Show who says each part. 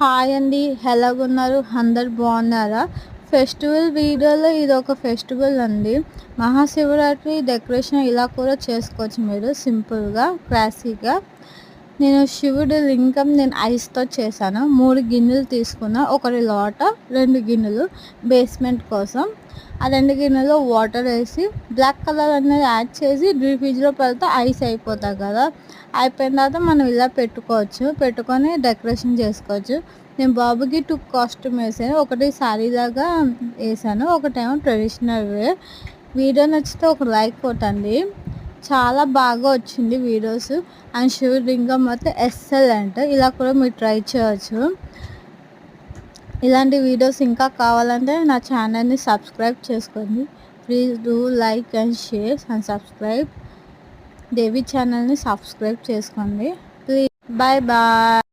Speaker 1: Hi అండి, ఎలాగున్నారు? అందరు బాగున్నారా? ఫెస్టివల్ వీడియోలో ఇది ఒక ఫెస్టివల్ అండి. మహాశివరాత్రి డెకరేషన్ ఇలా కూడా చేసుకోవచ్చు మీరు సింపుల్గా, క్లాసీగా. నేను శివుడి లింగం ఐస్తో చేశాను. 3 గిన్నెలు తీసుకున్నా, ఒకటి లోట, 2 గిన్నెలు బేస్మెంట్ కోసం. ఆ 2 గిన్నెలో వాటర్ వేసి బ్లాక్ కలర్ అనేది యాడ్ చేసి డీప్ ఫ్రిడ్జ్లో పెడితే ఐస్ అయిపోతాయి కదా. అయిపోయిన తర్వాత మనం ఇలా పెట్టుకొని డెకరేషన్ చేసుకోవచ్చు. నేను బాబుకి 2 కాస్ట్యూమ్ వేసాను. ఒకటి శారీ లాగా వేసాను, ఒకటేమో ట్రెడిషనల్ వే. వీడియో నచ్చితే ఒక లైక్ కొట్టండి. చాలా బాగా వచ్చింది వీడియోస్. అండ్ శివలింగం అయితే ఎక్సలెంట్. ఇలా కూడా మీరు ట్రై చేయవచ్చు. ఇలాంటి వీడియోస్ ఇంకా కావాలంటే నా ఛానల్ని సబ్స్క్రైబ్ చేసుకోండి. Please do like and share and subscribe. Devi ఛానల్ని సబ్స్క్రైబ్ చేసుకోండి ప్లీజ్. Bye bye.